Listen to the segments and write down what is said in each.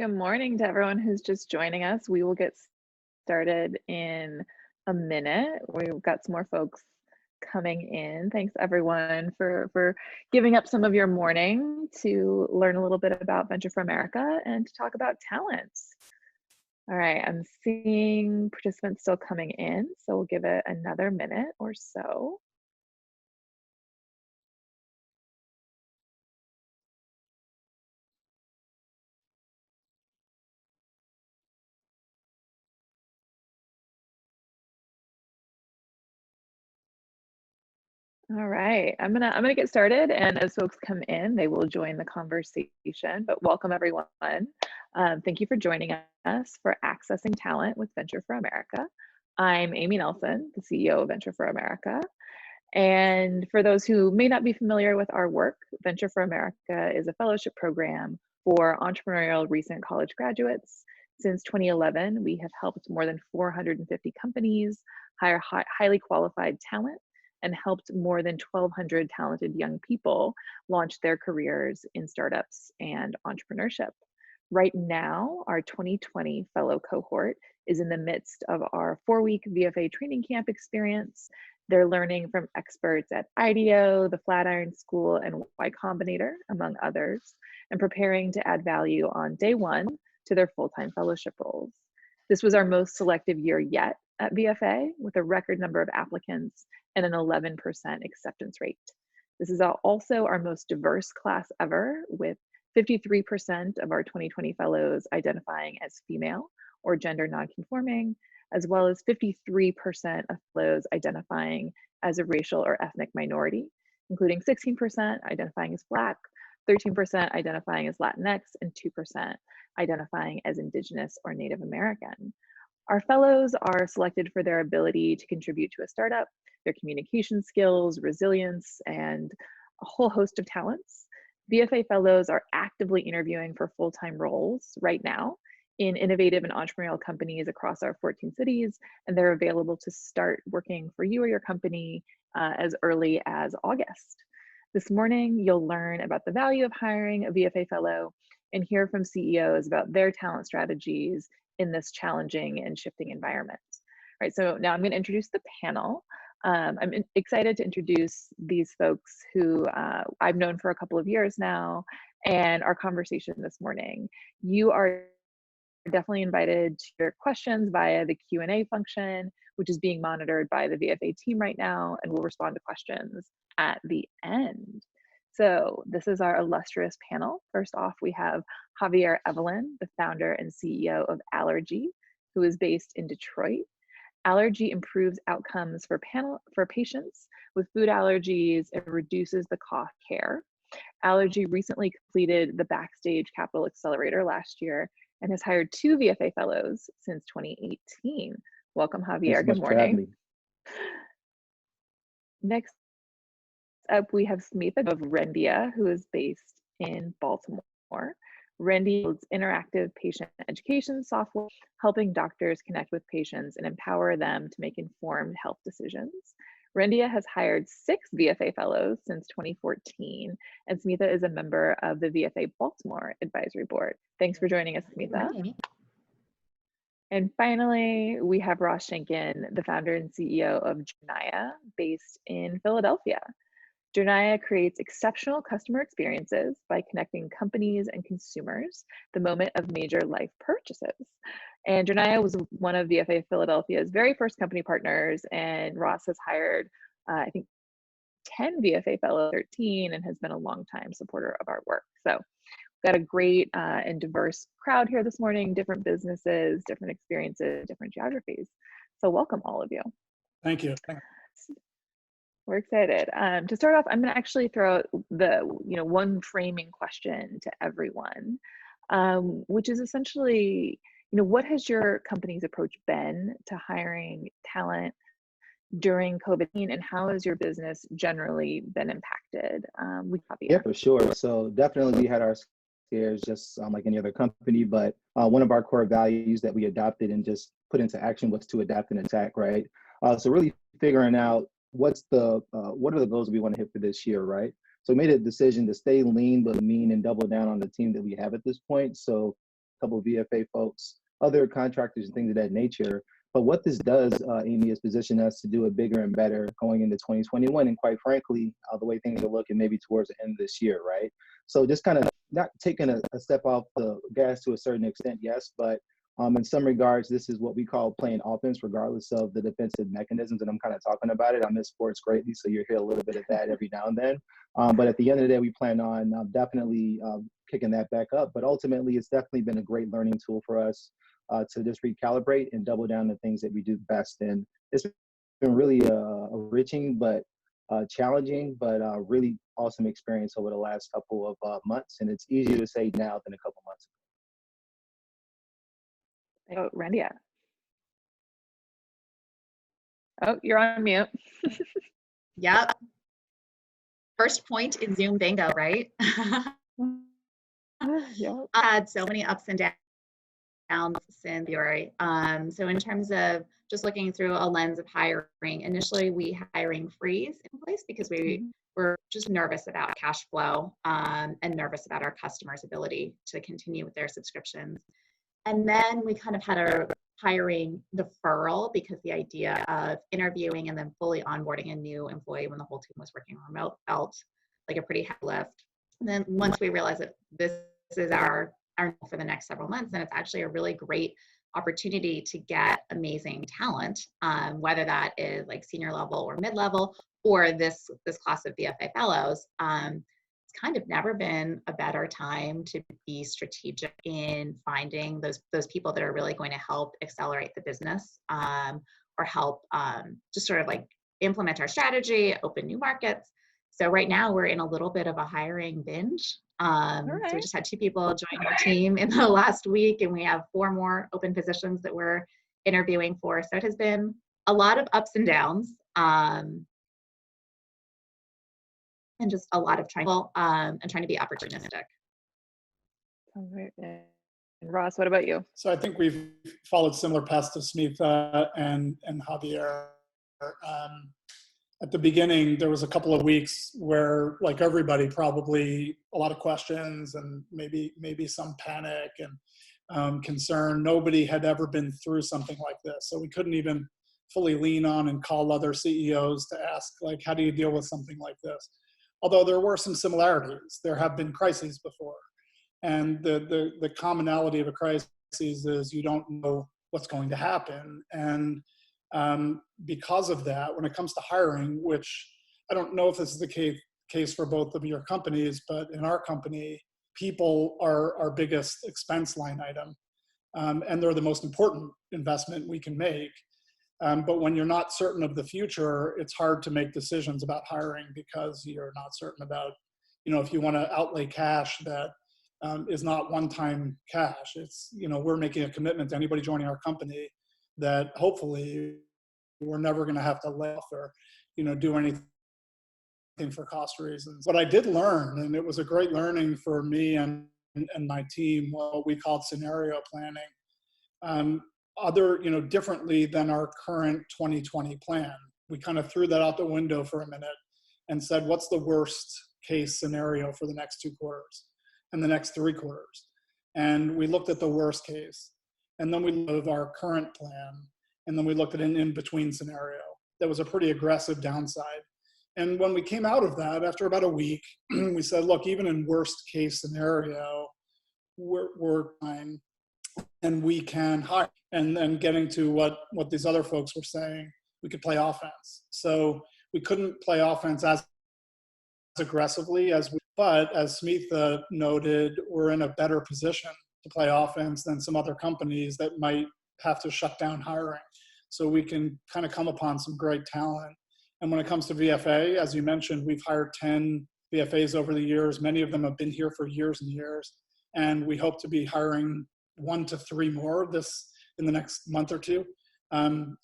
Good morning to everyone who's just joining us. We will get started in a minute. We've got some more folks coming in. Thanks everyone for giving up some of your morning to learn a little bit about Venture for America and to talk about talents. All right, I'm seeing participants still coming in, so we'll give it another minute or so. All right, I'm gonna get started, and as folks come in, they will join the conversation. But welcome everyone. Thank you for joining us for Accessing Talent with Venture for America. I'm Amy Nelson, the CEO of Venture for America. And for those who may not be familiar with our work, Venture for America is a fellowship program for entrepreneurial recent college graduates. Since 2011, we have helped more than 450 companies hire highly qualified talent and helped more than 1,200 talented young people launch their careers in startups and entrepreneurship. Right now, our 2020 fellow cohort is in the midst of our 4-week VFA training camp experience. They're learning from experts at IDEO, the Flatiron School, and Y Combinator, among others, and preparing to add value on day one to their full-time fellowship roles. This was our most selective year yet at VFA, with a record number of applicants and an 11% acceptance rate. This is also our most diverse class ever, with 53% of our 2020 fellows identifying as female or gender nonconforming, as well as 53% of fellows identifying as a racial or ethnic minority, including 16% identifying as Black, 13% identifying as Latinx, and 2% identifying as Indigenous or Native American. Our fellows are selected for their ability to contribute to a startup, their communication skills, resilience, and a whole host of talents. VFA fellows are actively interviewing for full-time roles right now in innovative and entrepreneurial companies across our 14 cities, and they're available to start working for you or your company as early as August. This morning, you'll learn about the value of hiring a VFA fellow and hear from CEOs about their talent strategies in this challenging and shifting environment. All right, so now I'm going to introduce the panel. I'm excited to introduce these folks who I've known for a couple of years now, and our conversation this morning. You are definitely invited to your questions via the Q&A function, which is being monitored by the VFA team right now, and we'll respond to questions at the end. So this is our illustrious panel. First off, we have Javier Evelyn, the founder and CEO of Allergy, who is based in Detroit. Allergy improves outcomes for patients with food allergies and reduces the cost of care. Allergy recently completed the Backstage Capital Accelerator last year and has hired 2 VFA fellows since 2018. Welcome, Javier. Good morning. Next up, we have Smitha of Rendia, who is based in Baltimore. Rendia builds interactive patient education software, helping doctors connect with patients and empower them to make informed health decisions. Rendia has hired 6 VFA fellows since 2014, and Smitha is a member of the VFA Baltimore Advisory Board. Thanks for joining us, Smitha. And finally, we have Ross Schenken, the founder and CEO of Journaya, based in Philadelphia. Journaya creates exceptional customer experiences by connecting companies and consumers the moment of major life purchases. And Journaya was one of VFA Philadelphia's very first company partners, and Ross has hired, I think, 10 VFA fellows, 13, and has been a longtime supporter of our work. So we've got a great and diverse crowd here this morning, different businesses, different experiences, different geographies. So welcome all of you. Thank you. We're excited. To start off, I'm going to actually throw out the one framing question to everyone, which is essentially, what has your company's approach been to hiring talent during COVID-19, and how has your business generally been impacted? Yeah, for sure. So definitely we had our scares just like any other company, but one of our core values that we adopted and just put into action was to adapt and attack, right? So really figuring out what are the goals we want to hit for this year, right? So we made a decision to stay lean but mean and double down on the team that we have at this point. So couple of VFA folks, other contractors and things of that nature. But what this does, Amy, is position us to do it bigger and better going into 2021. And quite frankly, the way things are looking maybe towards the end of this year, right? So just kind of not taking a step off the gas to a certain extent, yes, but in some regards, this is what we call playing offense, regardless of the defensive mechanisms. And I'm kind of talking about it. I miss sports greatly, so you'll hear a little bit of that every now and then. But at the end of the day, we plan on definitely kicking that back up. But ultimately, it's definitely been a great learning tool for us to just recalibrate and double down the things that we do best. And it's been really enriching, but challenging, but really awesome experience over the last couple of months. And it's easier to say now than a couple months ago. Oh, Randy. Oh, you're on mute. Yep. First point in Zoom bingo, right? Yep. I had so many ups and downs since February. So in terms of just looking through a lens of hiring, initially we had hiring freeze in place because we were just nervous about cash flow and nervous about our customers' ability to continue with their subscriptions. And then we kind of had a hiring deferral because the idea of interviewing and then fully onboarding a new employee when the whole team was working remote felt like a pretty heavy lift. And then once we realized that this is our for the next several months, then it's actually a really great opportunity to get amazing talent, whether that is like senior level or mid-level or this class of VFA fellows. It's kind of never been a better time to be strategic in finding those people that are really going to help accelerate the business or help just sort of like implement our strategy, open new markets. So right now we're in a little bit of a hiring binge. So we just had 2 people join our team in the last week, and we have 4 more open positions that we're interviewing for. So it has been a lot of ups and downs. And just a lot of trying to be opportunistic. And Ross, what about you? So I think we've followed similar paths to Smitha and Javier. At the beginning, there was a couple of weeks where, like everybody, probably a lot of questions and maybe some panic and concern. Nobody had ever been through something like this, so we couldn't even fully lean on and call other CEOs to ask, like, how do you deal with something like this? Although there were some similarities. There have been crises before. And the commonality of a crisis is you don't know what's going to happen. And because of that, when it comes to hiring, which I don't know if this is the case for both of your companies, but in our company, people are our biggest expense line item. And they're the most important investment we can make. But when you're not certain of the future, it's hard to make decisions about hiring because you're not certain about, if you want to outlay cash that is not one-time cash. It's, we're making a commitment to anybody joining our company that hopefully we're never going to have to lay off or, do anything for cost reasons. What I did learn, and it was a great learning for me and my team, what we called scenario planning. Differently than our current 2020 plan. We kind of threw that out the window for a minute and said, what's the worst case scenario for the next 2 quarters and the next 3 quarters? And we looked at the worst case. And then we looked at our current plan. And then we looked at an in-between scenario that was a pretty aggressive downside. And when we came out of that, after about a week, we said, look, even in worst case scenario, we're fine. And we can hire. And then getting to what these other folks were saying, we could play offense. So we couldn't play offense as aggressively but as Smitha noted, we're in a better position to play offense than some other companies that might have to shut down hiring. So we can kind of come upon some great talent. And when it comes to VFA, as you mentioned, we've hired 10 VFAs over the years. Many of them have been here for years and years. And we hope to be hiring 1 to 3 more of this in the next month or 2.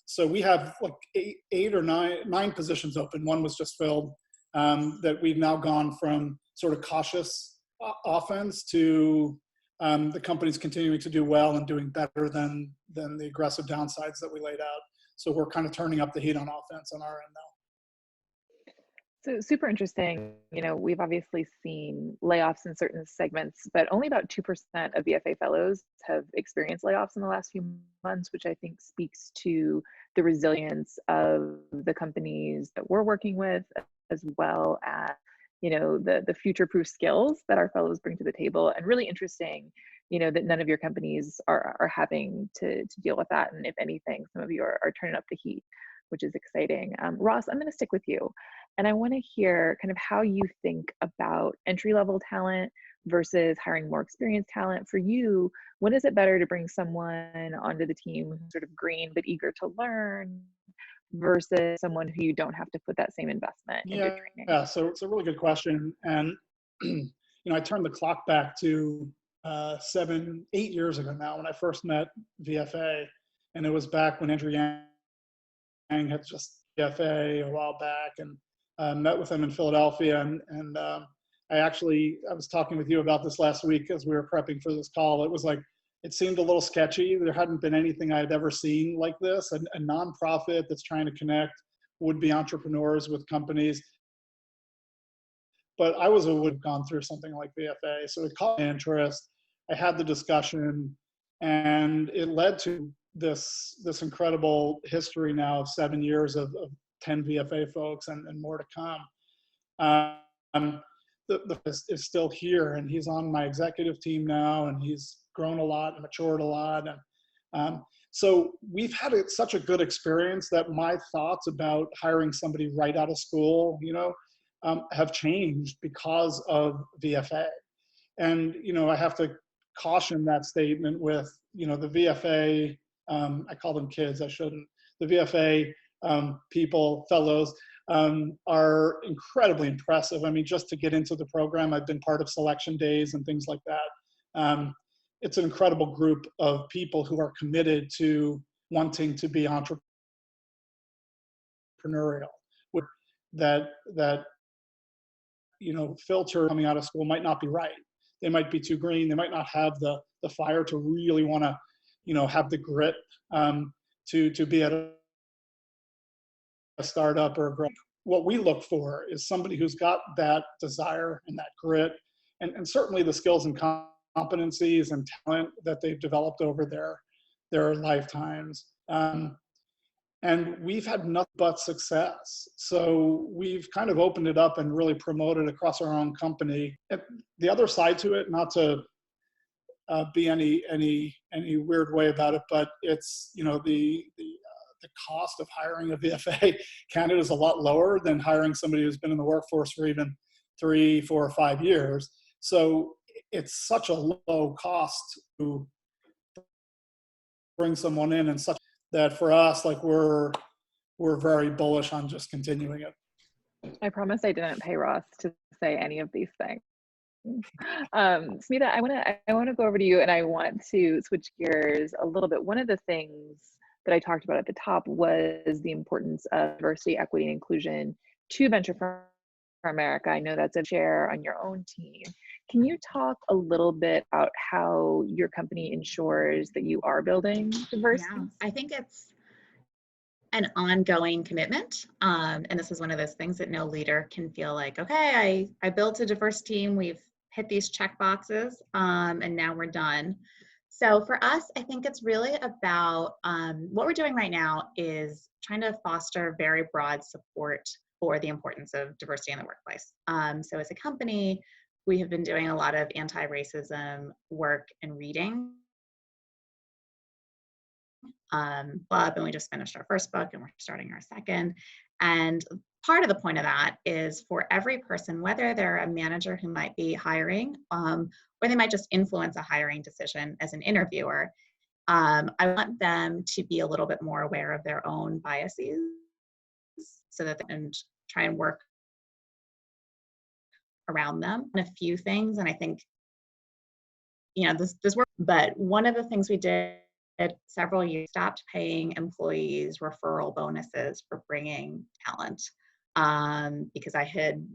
So we have like 8 or 9 positions open. One was just filled, that we've now gone from sort of cautious offense to the company's continuing to do well and doing better than the aggressive downsides that we laid out. So we're kind of turning up the heat on offense on our end now. So super interesting. You know, we've obviously seen layoffs in certain segments, but only about 2% of VFA fellows have experienced layoffs in the last few months, which I think speaks to the resilience of the companies that we're working with, as well as, you know, the future-proof skills that our fellows bring to the table. And really interesting, you know, that none of your companies are having to deal with that. And if anything, some of you are turning up the heat, which is exciting. Ross, I'm going to stick with you. And I want to hear kind of how you think about entry level talent versus hiring more experienced talent. For you, when is it better to bring someone onto the team who's sort of green but eager to learn versus someone who you don't have to put that same investment into training? Yeah. So it's a really good question. And, you know, I turned the clock back to 7, 8 years ago now when I first met VFA. And it was back when Andrew Yang had just VFA a while back, and met with him in Philadelphia. And I was talking with you about this last week as we were prepping for this call. It was like, it seemed a little sketchy. There hadn't been anything I had ever seen like this, a nonprofit that's trying to connect would-be entrepreneurs with companies. But I would have gone through something like VFA. So it caught my interest. I had the discussion, and it led to this incredible history now of 7 years of 10 VFA folks and more to come. The is still here, and he's on my executive team now, and he's grown a lot and matured a lot. And so we've had such a good experience that my thoughts about hiring somebody right out of school, you know, have changed because of VFA. And, you know, I have to caution that statement with, you know, the VFA, I call them kids, I shouldn't. The VFA people, fellows, are incredibly impressive. I mean, just to get into the program, I've been part of selection days and things like that. It's an incredible group of people who are committed to wanting to be entrepreneurial. That you know, filter coming out of school might not be right. They might be too green. They might not have the fire to really want to, you know, have the grit to be at a startup or a growth. What we look for is somebody who's got that desire and that grit, and certainly the skills and competencies and talent that they've developed over their lifetimes. And we've had nothing but success. So we've kind of opened it up and really promoted across our own company. And the other side to it, not to be any weird way about it, but it's, you know, the cost of hiring a VFA Canada is a lot lower than hiring somebody who's been in the workforce for even 3, 4, or 5 years. So it's such a low cost to bring someone in, and such that for us, like we're very bullish on just continuing it. I promise I didn't pay Ross to say any of these things. Smita, I want to go over to you, and I want to switch gears a little bit. One of the things that I talked about at the top was the importance of diversity, equity, and inclusion to Venture for America. I know that's a chair on your own team. Can you talk a little bit about how your company ensures that you are building diversity? Yeah, I think it's an ongoing commitment. And this is one of those things that no leader can feel like, okay, I built a diverse team, we've hit these check boxes, and now we're done. So for us, I think it's really about what we're doing right now is trying to foster very broad support for the importance of diversity in the workplace. So as a company, we have been doing a lot of anti-racism work and reading. Club, and we just finished our first book and we're starting our second. And part of the point of that is for every person, whether they're a manager who might be hiring, or they might just influence a hiring decision as an interviewer, I want them to be a little bit more aware of their own biases so that they can try and work around them on a few things. And I think, you know, this work, but one of the things we did several years, stopped paying employees referral bonuses for bringing talent, because I had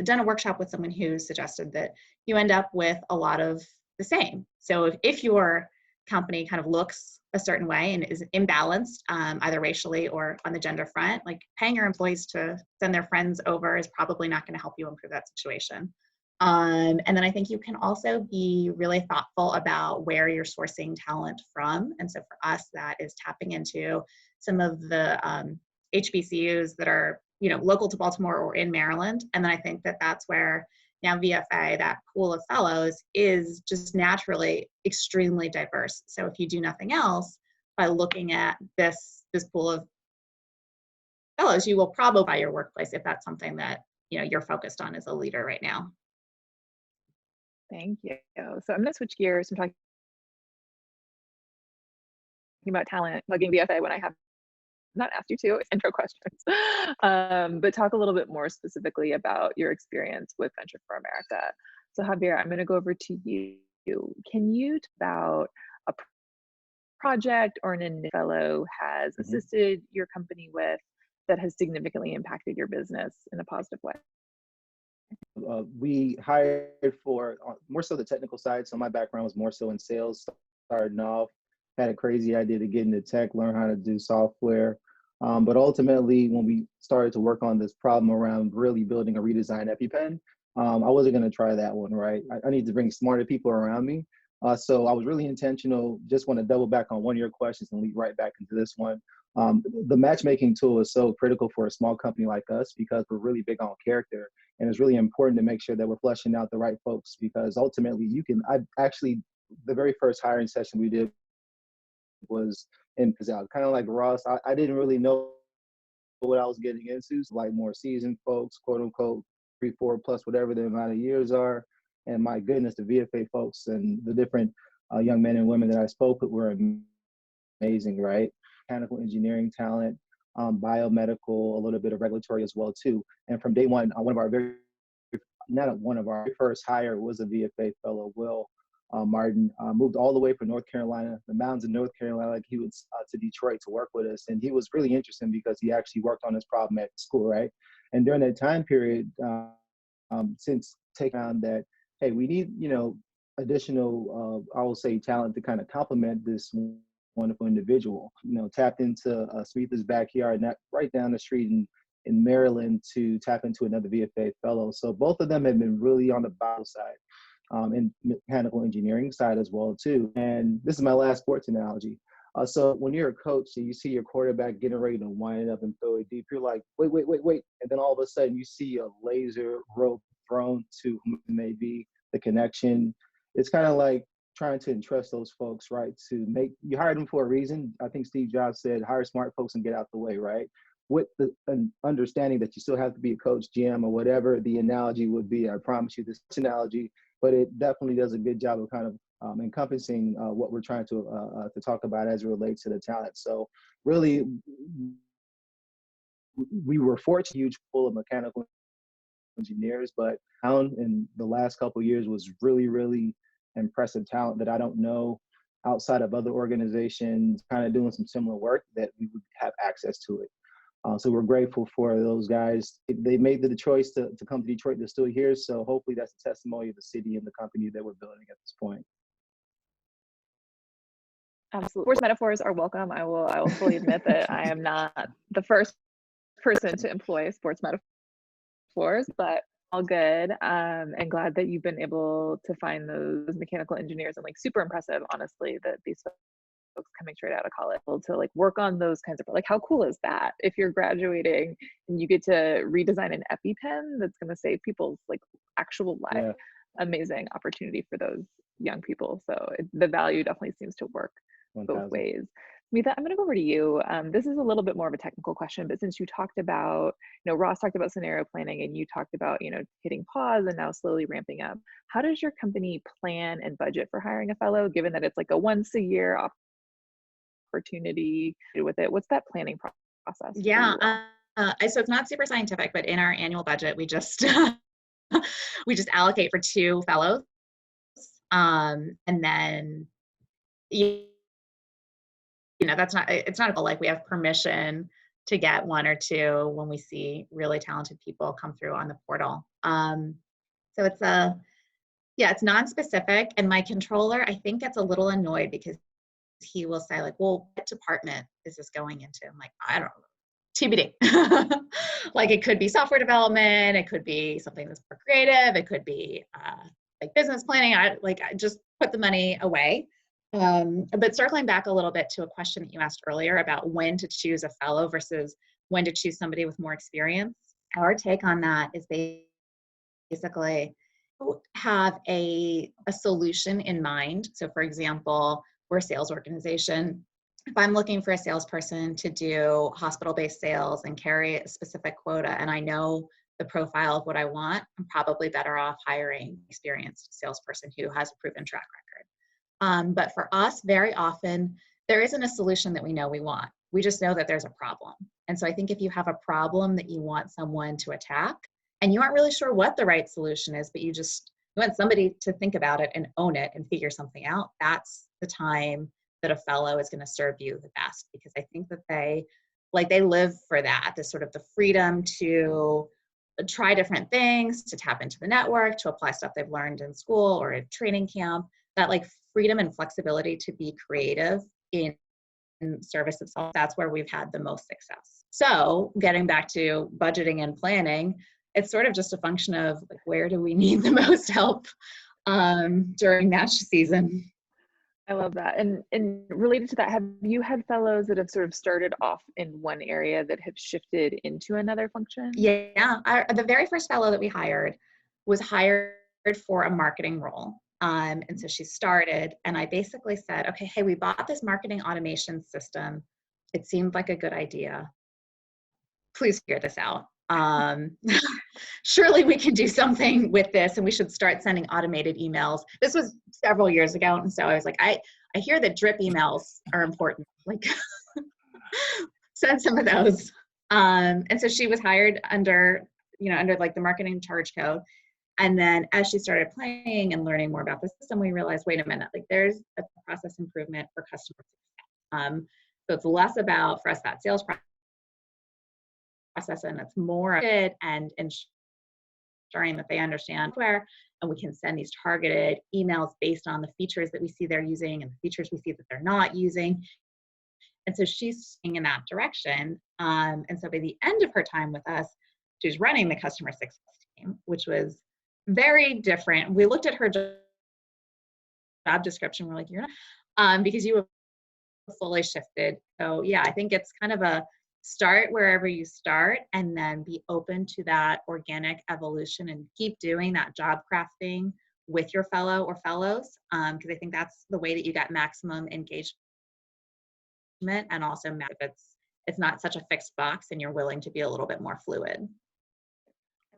done a workshop with someone who suggested that you end up with a lot of the same. So if you're company kind of looks a certain way and is imbalanced, either racially or on the gender front, like paying your employees to send their friends over is probably not going to help you improve that situation. And then I think you can also be really thoughtful about where you're sourcing talent from. And so for us, that is tapping into some of the HBCUs that are, local to Baltimore or in Maryland. And then I think that that's where now VFA, that pool of fellows, is just naturally extremely diverse. So if you do nothing else, by looking at this pool of fellows, you will probably buy your workplace if that's something that you're focused on as a leader right now. Thank you. So I'm going to switch gears and talking about talent, plugging VFA when I have not asked you to, intro questions, but talk a little bit more specifically about your experience with Venture for America. So Javier, I'm going to go over to you. Can you talk about a project or an initiative fellow has assisted your company with that has significantly impacted your business in a positive way? We hired for more so the technical side. So my background was more so in sales, starting off, had a crazy idea to get into tech, learn how to do software. But ultimately, when we started to work on this problem around really building a redesigned EpiPen, I wasn't going to try that one, right? I need to bring smarter people around me. So I was really intentional. Just want to double back on one of your questions and lead right back into this one. The matchmaking tool is so critical for a small company like us because we're really big on character. And it's really important to make sure that we're fleshing out the right folks because ultimately the very first hiring session we did was in Pizal. Kind of like Ross, I didn't really know what I was getting into. So like more seasoned folks, quote unquote, 3, 4 plus whatever the amount of years are. And my goodness, the VFA folks and the different young men and women that I spoke with were amazing, right? Mechanical engineering talent, biomedical, a little bit of regulatory as well too. And from day one, one of our first hire was a VFA fellow, Will Martin, moved all the way from North Carolina, the mountains of North Carolina, like he was to Detroit to work with us. And he was really interesting because he actually worked on this problem at school, right? And during that time period, since taking on that, hey, we need, additional, I will say, talent to kind of complement this wonderful individual. Tapped into Smitha's backyard, right down the street in Maryland, to tap into another VFA fellow. So both of them have been really on the bio side, and mechanical engineering side as well too. And this is my last sports analogy. So when you're a coach and you see your quarterback getting ready to wind up and throw it deep, you're like, wait. And then all of a sudden you see a laser rope thrown to whom it may be, the connection. It's kind of like trying to entrust those folks, right? You hired them for a reason. I think Steve Jobs said, hire smart folks and get out the way, right? With the understanding that you still have to be a coach, GM, or whatever the analogy would be. I promise you this analogy, but it definitely does a good job of kind of encompassing what we're trying to talk about as it relates to the talent. So really, we were fortunate, huge pool of mechanical engineers, but in the last couple of years was really, really impressive talent that I don't know outside of other organizations kind of doing some similar work that we would have access to it. So we're grateful for those guys. They made the choice to come to Detroit. They're still here. So hopefully that's a testimony of the city and the company that we're building at this point. Absolutely. Sports metaphors are welcome. I will fully admit that I am not the first person to employ sports metaphors, but all good. And glad that you've been able to find those mechanical engineers, and like super impressive, honestly, that these folks coming straight out of college to like work on those kinds of, like, how cool is that if you're graduating and you get to redesign an EpiPen that's going to save people's like actual life. Yeah. Amazing opportunity for those young people. So the value definitely seems to work 1,000. both ways. Smitha, I'm going to go over to you. This is a little bit more of a technical question, but since you talked about, Ross talked about scenario planning and you talked about, hitting pause and now slowly ramping up. How does your company plan and budget for hiring a fellow, given that it's like a once a year opportunity with it? What's that planning process? Yeah. So it's not super scientific, but in our annual budget, we just allocate for 2 fellows. And then, it's not like we have permission to get 1 or 2 when we see really talented people come through on the portal. So it's it's non-specific, and my controller, I think, gets a little annoyed because he will say like, well, what department is this going into? I'm like, I don't know. TBD. Like it could be software development, it could be something that's more creative, it could be like business planning. I just put the money away. But circling back a little bit to a question that you asked earlier about when to choose a fellow versus when to choose somebody with more experience, our take on that is basically have a solution in mind. So for example, we're a sales organization. If I'm looking for a salesperson to do hospital-based sales and carry a specific quota, and I know the profile of what I want, I'm probably better off hiring an experienced salesperson who has a proven track record. But for us, very often, there isn't a solution that we know we want. We just know that there's a problem. And so I think if you have a problem that you want someone to attack, and you aren't really sure what the right solution is, but you want somebody to think about it and own it and figure something out, that's the time that a fellow is going to serve you the best, because I think that they live for that, this sort of the freedom to try different things, to tap into the network, to apply stuff they've learned in school or at training camp, that like freedom and flexibility to be creative in service of self. That's where we've had the most success. So getting back to budgeting and planning, it's sort of just a function of like, where do we need the most help during match season? I love that. And related to that, have you had fellows that have sort of started off in one area that have shifted into another function? Yeah, the very first fellow that we hired was hired for a marketing role. And so she started, and I basically said, okay, hey, we bought this marketing automation system. It seemed like a good idea. Please figure this out. Surely we can do something with this, and we should start sending automated emails. This was several years ago, and so I was like, I hear that drip emails are important. Like, send some of those. And so she was hired under like the marketing charge code. And then as she started playing and learning more about the system, we realized, wait a minute, like there's a process improvement for customer success. So it's less about, for us, that sales process, and it's more good and ensuring that they understand where, and we can send these targeted emails based on the features that we see they're using and the features we see that they're not using. And so she's in that direction. And so by the end of her time with us, she's running the customer success team, which was very different. We looked at her job description. We're like, you're not, because you have fully shifted. So yeah, I think it's kind of a start wherever you start, and then be open to that organic evolution and keep doing that job crafting with your fellow or fellows. Because I think that's the way that you get maximum engagement, and also if it's not such a fixed box and you're willing to be a little bit more fluid.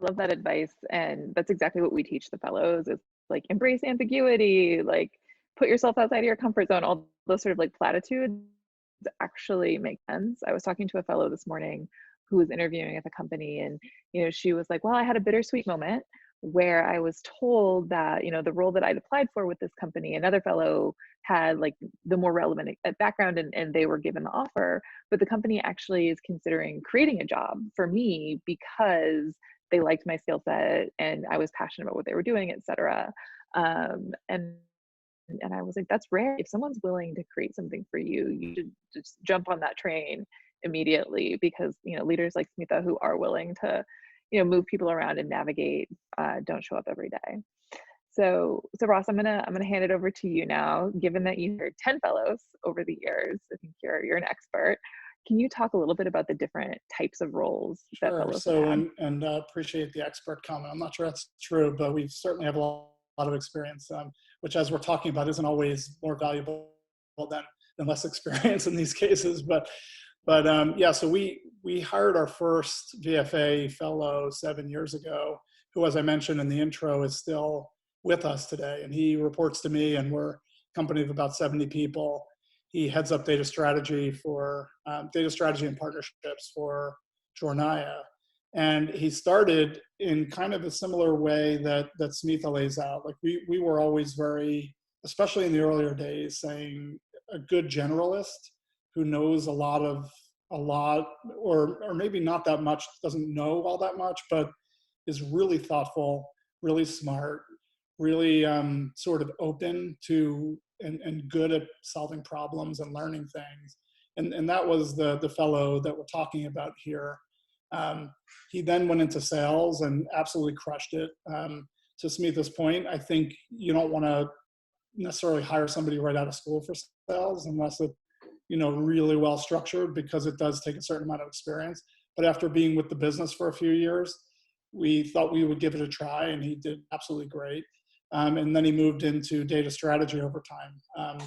I love that advice. And that's exactly what we teach the fellows is like, embrace ambiguity, like put yourself outside of your comfort zone. All those sort of like platitudes actually make sense. I was talking to a fellow this morning who was interviewing at the company, and she was like, well, I had a bittersweet moment where I was told that the role that I'd applied for with this company, another fellow had like the more relevant background, and they were given the offer, but the company actually is considering creating a job for me because they liked my skill set and I was passionate about what they were doing, etc. And I was like, that's rare. If someone's willing to create something for you, you should just jump on that train immediately, because leaders like Smitha who are willing to move people around and navigate don't show up every day. So Ross, I'm gonna hand it over to you now. Given that you heard 10 fellows over the years, I think you're an expert. Can you talk a little bit about the different types of roles that fellows have? And appreciate the expert comment. I'm not sure that's true, but we certainly have a lot of experience, which, as we're talking about, isn't always more valuable than less experience in these cases. But yeah, so we hired our first VFA fellow 7 years ago, who, as I mentioned in the intro, is still with us today, and he reports to me, and we're a company of about 70 people. He heads up data strategy and partnerships for Jornaya. And he started in kind of a similar way that Smitha lays out. Like we were always very, especially in the earlier days, saying a good generalist who knows a lot, or maybe not that much, doesn't know all that much, but is really thoughtful, really smart, really sort of open to and good at solving problems and learning things. And that was the fellow that we're talking about here. He then went into sales and absolutely crushed it. To Smitha's point, I think you don't want to necessarily hire somebody right out of school for sales unless it's really well structured, because it does take a certain amount of experience. But after being with the business for a few years, we thought we would give it a try, and he did absolutely great. And then he moved into data strategy over time.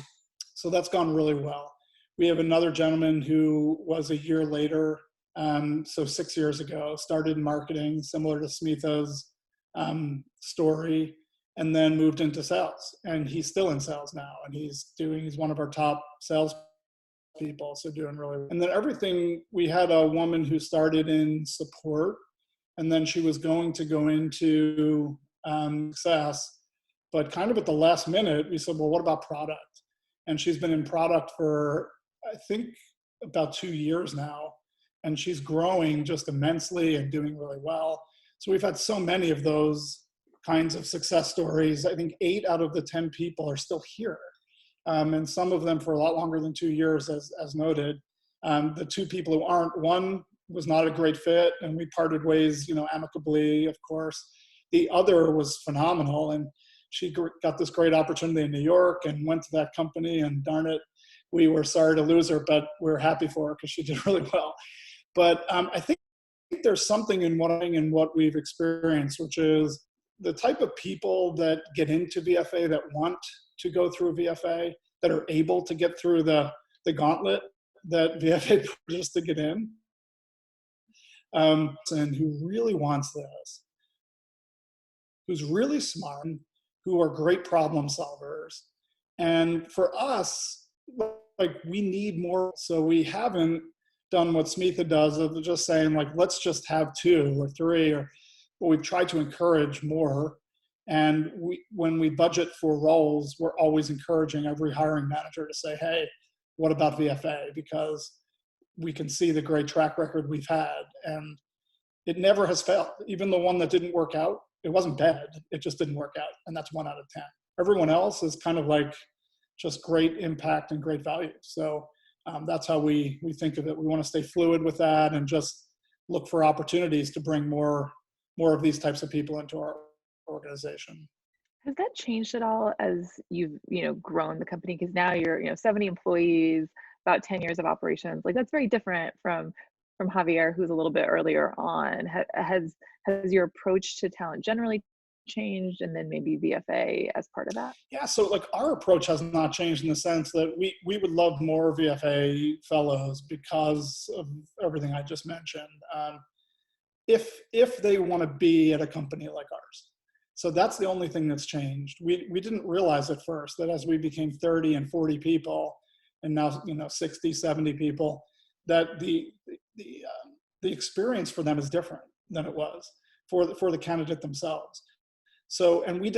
So that's gone really well. We have another gentleman who was a year later, so 6 years ago, started in marketing, similar to Smitha's story, and then moved into sales. And he's still in sales now, and he's one of our top sales people, so doing really well. And then we had a woman who started in support, and then she was going to go into success, but kind of at the last minute, we said, well, what about product? And she's been in product for, I think, about 2 years now, and she's growing just immensely and doing really well. So we've had so many of those kinds of success stories. I think 8 out of the 10 people are still here. And some of them for a lot longer than 2 years, as noted. The 2 people who aren't, one was not a great fit, and we parted ways, amicably, of course. The other was phenomenal, and she got this great opportunity in New York and went to that company, and darn it, we were sorry to lose her, but we're happy for her because she did really well. But I think there's something in what we've experienced, which is the type of people that get into VFA, that want to go through VFA, that are able to get through the gauntlet that VFA just to get in, and who really wants this, who's really smart, who are great problem solvers. And for us, like, we need more. So we haven't done what Smitha does of just saying, like, let's just have 2 or 3, but we've tried to encourage more. And when we budget for roles, we're always encouraging every hiring manager to say, hey, what about VFA? Because we can see the great track record we've had, and it never has failed. Even the one that didn't work out, it wasn't bad, it just didn't work out. And that's 1 out of 10. Everyone else is kind of like just great impact and great value. So that's how we think of it. We want to stay fluid with that and just look for opportunities to bring more of these types of people into our organization. Has that changed at all as you've grown the company? Because now you're 70 employees, about 10 years of operations. Like, that's very different from Javier, who's a little bit earlier on. Has your approach to talent generally changed, and then maybe VFA as part of that? Yeah, so like our approach has not changed in the sense that we would love more VFA fellows because of everything I just mentioned. If they want to be at a company like ours. So that's the only thing that's changed. We didn't realize at first that as we became 30 and 40 people, and now 60, 70 people, that the experience for them is different than it was for the candidate themselves. So, and we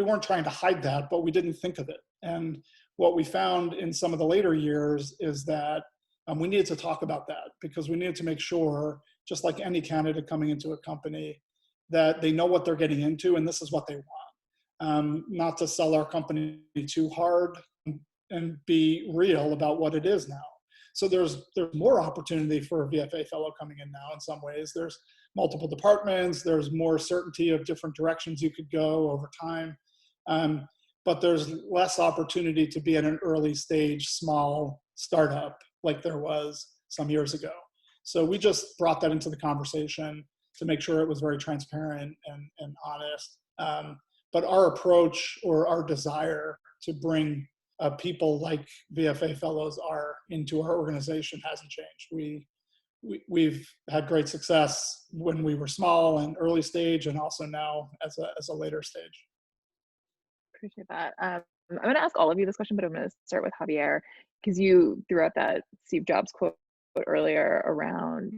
weren't trying to hide that, but we didn't think of it. And what we found in some of the later years is that we needed to talk about that, because we needed to make sure, just like any candidate coming into a company, that they know what they're getting into and this is what they want. Not to sell our company too hard, and be real about what it is now. So there's more opportunity for a VFA fellow coming in now in some ways. There's multiple departments, there's more certainty of different directions you could go over time. But there's less opportunity to be at an early stage, small startup like there was some years ago. So we just brought that into the conversation to make sure it was very transparent and honest. But our approach, or our desire to bring people like VFA fellows are into our organization hasn't changed. We've had great success when we were small and early stage, and also now as a later stage. Appreciate that. I'm going to ask all of you this question, but I'm going to start with Javier, because you threw out that Steve Jobs quote earlier around,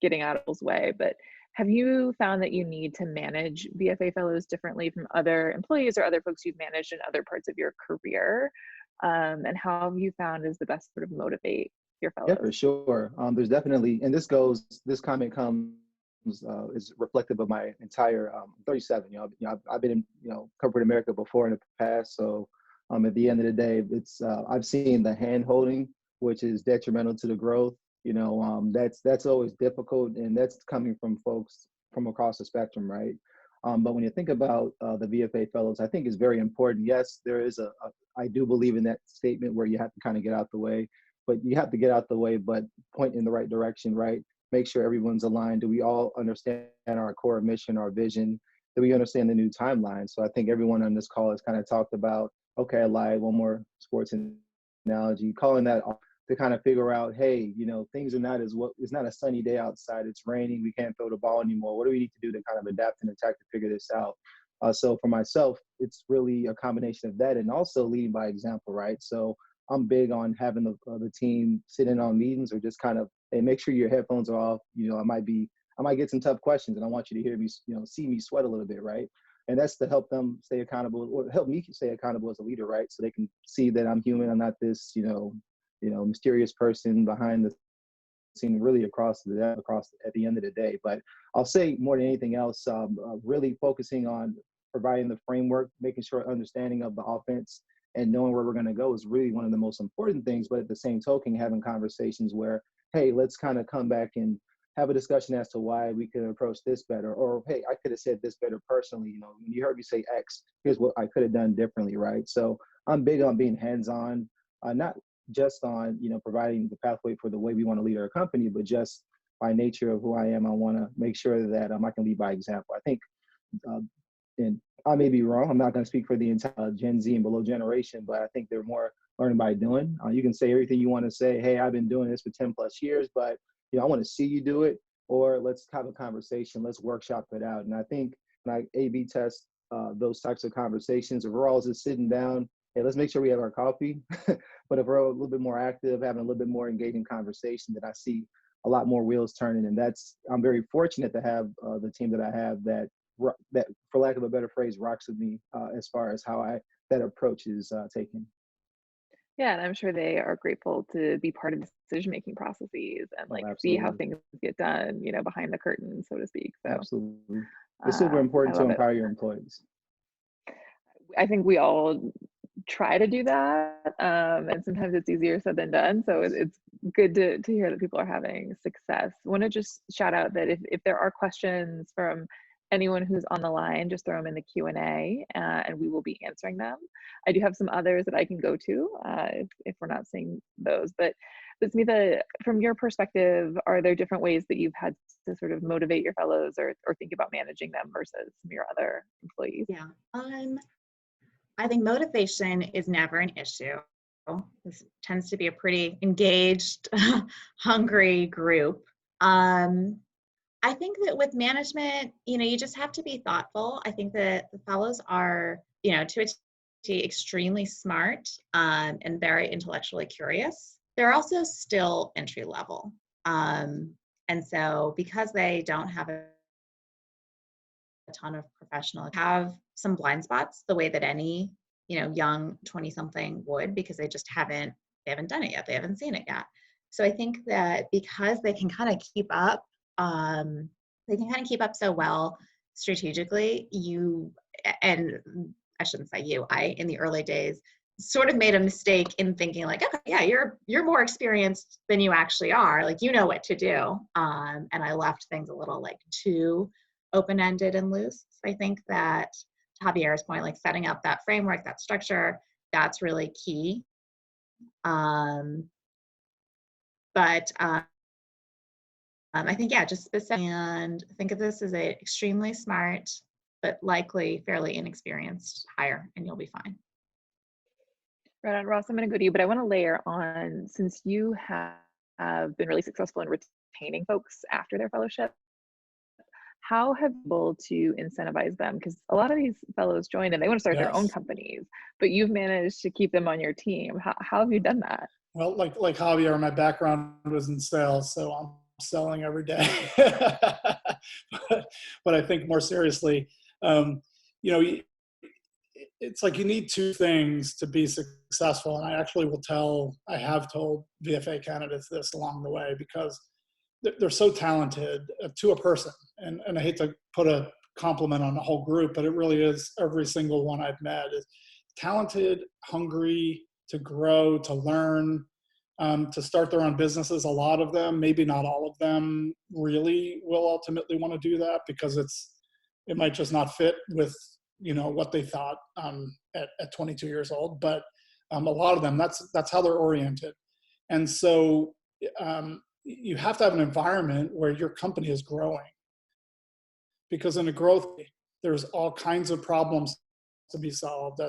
getting out of his way. But have you found that you need to manage VFA fellows differently from other employees or other folks you've managed in other parts of your career? And how have you found is the best sort of motivate your fellows? Yeah, for sure. There's definitely, and this comment comes is reflective of my entire 37. I've been in corporate America before in the past. So at the end of the day, it's I've seen the hand holding, which is detrimental to the growth. That's always difficult, and that's coming from folks from across the spectrum, right? But when you think about the VFA fellows, I think it's very important. Yes, there is I do believe in that statement where you have to kind of get out the way, but you have to get out the way, but point in the right direction, right? Make sure everyone's aligned. Do we all understand our core mission, our vision? Do we understand the new timeline? So I think everyone on this call has kind of talked about, okay, I lied, one more sports analogy, calling that to kind of figure out, hey, things are not it's not a sunny day outside. It's raining. We can't throw the ball anymore. What do we need to do to kind of adapt and attack to figure this out? So for myself, it's really a combination of that and also leading by example, right? So I'm big on having the team sit in on meetings or just kind of, hey, make sure your headphones are off. I might get some tough questions, and I want you to hear me, see me sweat a little bit, right? And that's to help them stay accountable, or help me stay accountable as a leader, right? So they can see that I'm human. I'm not this, mysterious person behind the scene, really across at the end of the day. But I'll say more than anything else, really focusing on providing the framework, making sure understanding of the offense and knowing where we're going to go is really one of the most important things. But at the same token, having conversations where, hey, let's kind of come back and have a discussion as to why we could approach this better, or hey, I could have said this better personally. When you heard me say X, here's what I could have done differently, right? So I'm big on being hands-on, not just on providing the pathway for the way we want to lead our company, but just by nature of who I am, I want to make sure that I can lead by example. I think, and I may be wrong, I'm not going to speak for the entire Gen Z and below generation, but I think they're more learning by doing. You can say everything you want to say. Hey, I've been doing this for 10 plus years, but I want to see you do it, or let's have a conversation. Let's workshop it out. And I think when I A/B test those types of conversations, if we're all just sitting down, hey, let's make sure we have our coffee. But if we're a little bit more active, having a little bit more engaging conversation, then I see a lot more wheels turning. And I'm very fortunate to have the team that I have that, for lack of a better phrase, rocks with me as far as how that approach is taken. Yeah, and I'm sure they are grateful to be part of the decision-making processes and see how things get done, behind the curtain, so to speak. So absolutely, it's super important to empower your employees. I think we all try to do that, and sometimes it's easier said than done. So it's good to hear that people are having success. I want to just shout out that if there are questions from anyone who's on the line, just throw them in the Q&A, and we will be answering them. I do have some others that I can go to if we're not seeing those. But Smitha, from your perspective, are there different ways that you've had to sort of motivate your fellows or think about managing them versus some of your other employees? Yeah, I think motivation is never an issue. This tends to be a pretty engaged, hungry group. I think that with management, you just have to be thoughtful. I think that the fellows are, to a T, extremely smart and very intellectually curious. They're also still entry level. And so because they don't have a ton of professional, have some blind spots the way that any, young 20-something would, because they haven't done it yet. They haven't seen it yet. So I think that because they can kind of keep up, so well strategically, and I shouldn't say I, in the early days, sort of made a mistake in thinking like, okay, yeah, you're more experienced than you actually are. Like, you know what to do. And I left things a little too open-ended and loose. So I think that to Javier's point, setting up that framework, that structure, that's really key. I think, just specific, and think of this as a extremely smart, but likely fairly inexperienced hire, and you'll be fine. Right on, Ross, I'm going to go to you, but I want to layer on, since you have been really successful in retaining folks after their fellowship, how have you been able to incentivize them? Because a lot of these fellows join and they want to start their own companies, but you've managed to keep them on your team. How have you done that? Well, like Javier, my background was in sales, so I'm selling every day. but I think more seriously, it's like you need two things to be successful. And I actually I have told VFA candidates this along the way, because they're so talented to a person. And I hate to put a compliment on the whole group, but it really is every single one I've met is talented, hungry to grow, to learn, to start their own businesses. A lot of them, maybe not all of them, really will ultimately want to do that because it might just not fit with what they thought at 22 years old. But a lot of them, that's how they're oriented. And so you have to have an environment where your company is growing, because in a growth, there's all kinds of problems to be solved.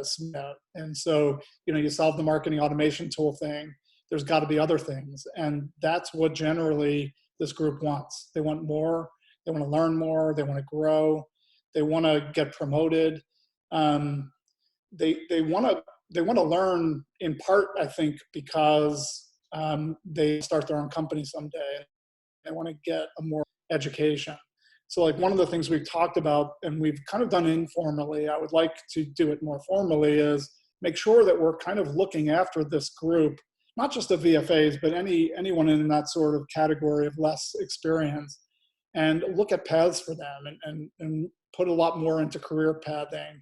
And so, you solve the marketing automation tool thing. There's got to be other things. And that's what generally this group wants. They want more. They want to learn more. They want to grow. They want to get promoted. They want to learn in part, I think, because they start their own company someday. They want to get a more education. So like one of the things we've talked about and we've kind of done informally, I would like to do it more formally, is make sure that we're kind of looking after this group, not just the VFAs, but anyone in that sort of category of less experience, and look at paths for them and put a lot more into career pathing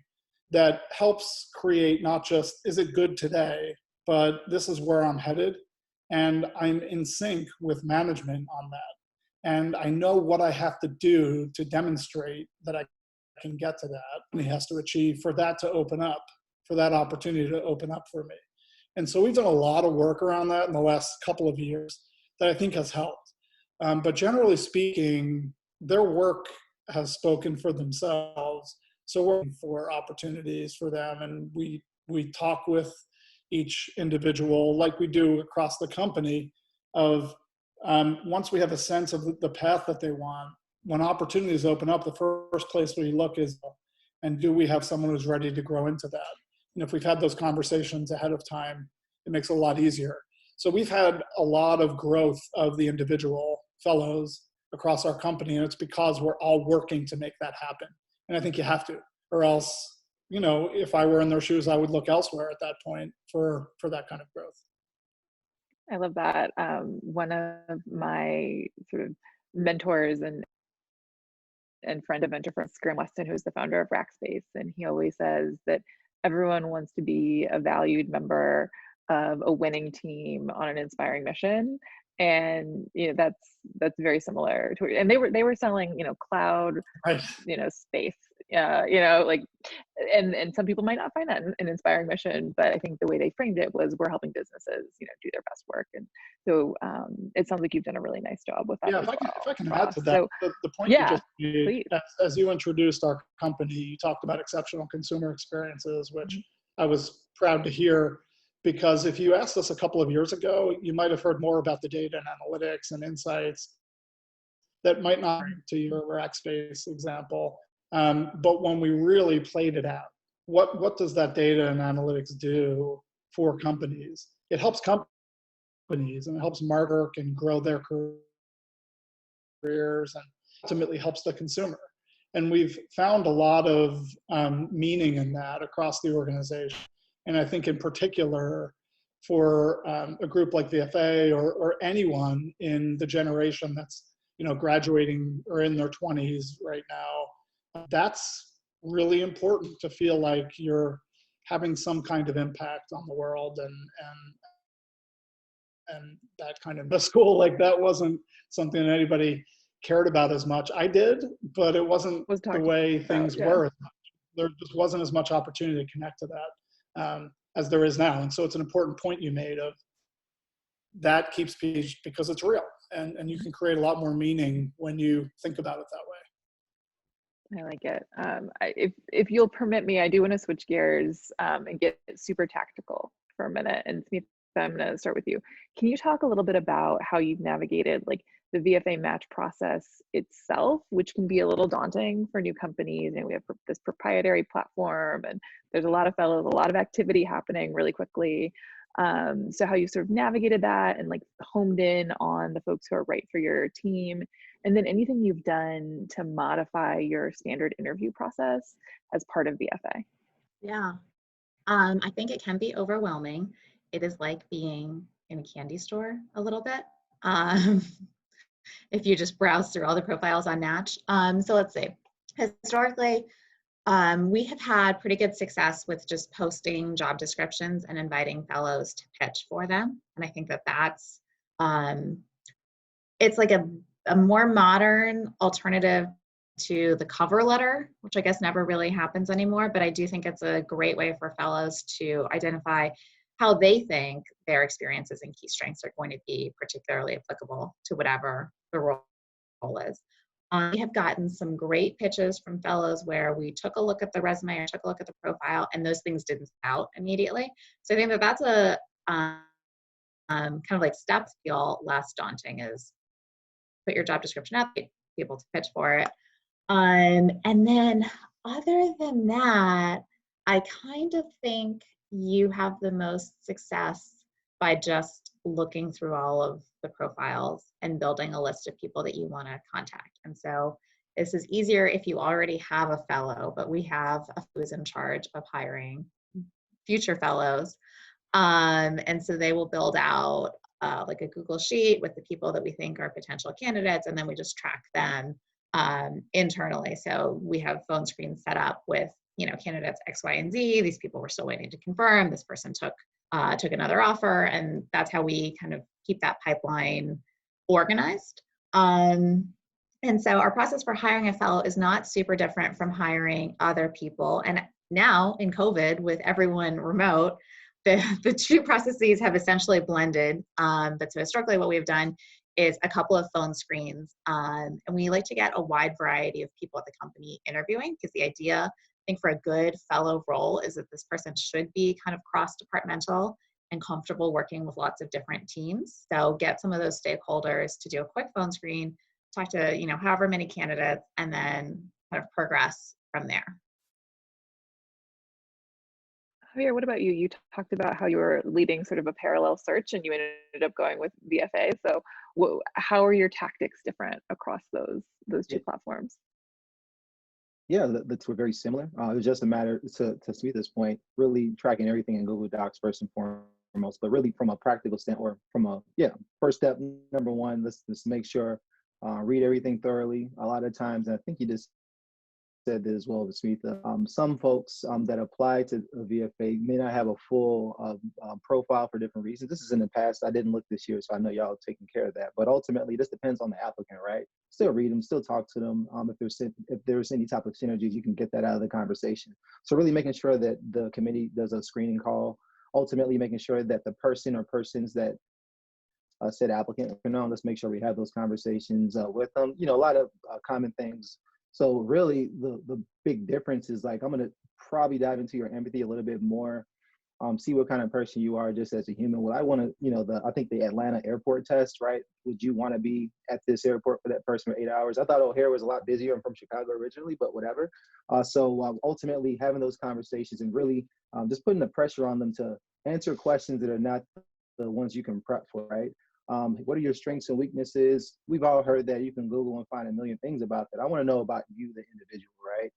that helps create not just, is it good today, but this is where I'm headed. And I'm in sync with management on that. And I know what I have to do to demonstrate that I can get to that. And he has to achieve for that to open up, for that opportunity to open up for me. And so we've done a lot of work around that in the last couple of years that I think has helped. But generally speaking, their work has spoken for themselves. So we're looking for opportunities for them. And we talk with each individual like we do across the company of once we have a sense of the path that they want, when opportunities open up, the first place we look is, and do we have someone who's ready to grow into that? And if we've had those conversations ahead of time, it makes it a lot easier. So we've had a lot of growth of the individual fellows across our company, and it's because we're all working to make that happen. And I think you have to, or else, if I were in their shoes, I would look elsewhere at that point for that kind of growth. I love that. One of my sort of mentors and friend of Venture Firms, Graham Weston, who's the founder of Rackspace, and he always says that everyone wants to be a valued member of a winning team on an inspiring mission. And that's very similar to, and they were selling cloud, Right. Space, like, and some people might not find that an inspiring mission, but I think the way they framed it was, we're helping businesses do their best work. And so it sounds like you've done a really nice job with that. Yeah, if I can add to that, so, the point yeah, you just made, please. as you introduced our company, you talked about exceptional consumer experiences, which I was proud to hear, because if you asked us a couple of years ago, you might have heard more about the data and analytics and insights that might not to your Rackspace example. But when we really played it out, what does that data and analytics do for companies? It helps companies and it helps market and grow their careers, and ultimately helps the consumer. And we've found a lot of meaning in that across the organization. And I think in particular for a group like VFA or anyone in the generation that's graduating or in their 20s right now, that's really important to feel like you're having some kind of impact on the world. And that kind of, the school, like that wasn't something that anybody cared about as much. I did, but it wasn't the way things were. There just wasn't as much opportunity to connect to that as there is now. And so it's an important point you made of that keeps peace because it's real, and you can create a lot more meaning when you think about it that way. I like it. If you'll permit me, I do want to switch gears and get super tactical for a minute. And Smith, I'm going to start with you. Can you talk a little bit about how you've navigated like the VFA match process itself, which can be a little daunting for new companies? And we have this proprietary platform, and there's a lot of fellows, a lot of activity happening really quickly. So how you sort of navigated that and like homed in on the folks who are right for your team, and then anything you've done to modify your standard interview process as part of VFA. Yeah, I think it can be overwhelming. It is like being in a candy store a little bit. if you just browse through all the profiles on Natch. So let's see. Historically, we have had pretty good success with just posting job descriptions and inviting fellows to pitch for them. And I think that that's, it's like a more modern alternative to the cover letter, which I guess never really happens anymore. But I do think it's a great way for fellows to identify how they think their experiences and key strengths are going to be particularly applicable to whatever the role is. We have gotten some great pitches from fellows where we took a look at the resume or took a look at the profile, and those things didn't out immediately. So I think that that's a kind of like steps feel less daunting, is put your job description up, get people to pitch for it. And then other than that, I kind of think you have the most success by just looking through all of the profiles and building a list of people that you want to contact. And so this is easier if you already have a fellow, but we have a who's in charge of hiring future fellows. And so they will build out like a Google sheet with the people that we think are potential candidates, and then we just track them internally. So we have phone screens set up with, you know, candidates X, Y, and Z. These people were still waiting to confirm. This person took another offer, and that's how we kind of keep that pipeline organized. And so our process for hiring a fellow is not super different from hiring other people. And now in COVID, with everyone remote, the two processes have essentially blended. But so historically what we've done is a couple of phone screens. And we like to get a wide variety of people at the company interviewing, because the idea, I think, for a good fellow role is that this person should be kind of cross-departmental and comfortable working with lots of different teams. So get some of those stakeholders to do a quick phone screen, talk to, you know, however many candidates, and then kind of progress from there. Javier, what about you? You talked about how you were leading sort of a parallel search and you ended up going with VFA. So how are your tactics different across those two platforms? Yeah, that's very similar. It was just a matter to Smitha's point, really tracking everything in Google Docs first and foremost, but really from a practical standpoint, or from a, first step, number one, let's just make sure, read everything thoroughly. A lot of times, and I think you just said that as well, Smitha, some folks that apply to a VFA may not have a full profile for different reasons. This is in the past. I didn't look this year, so I know y'all taking care of that. But ultimately, this depends on the applicant, right? Still read them, still talk to them. If there's any type of synergies, you can get that out of the conversation. So really making sure that the committee does a screening call, ultimately making sure that the person or persons that said applicant, let's make sure we have those conversations with them. You know, a lot of common things. So really the big difference is, like, I'm gonna probably dive into your empathy a little bit more, see what kind of person you are just as a human. Well, I wanna, I think the Atlanta airport test, right? Would you wanna be at this airport for that person for 8 hours? I thought O'Hare was a lot busier. I'm from Chicago originally, but whatever. So ultimately having those conversations and really just putting the pressure on them to answer questions that are not the ones you can prep for, right? What are your strengths and weaknesses? We've all heard that you can Google and find a million things about that. I want to know about you, the individual, right?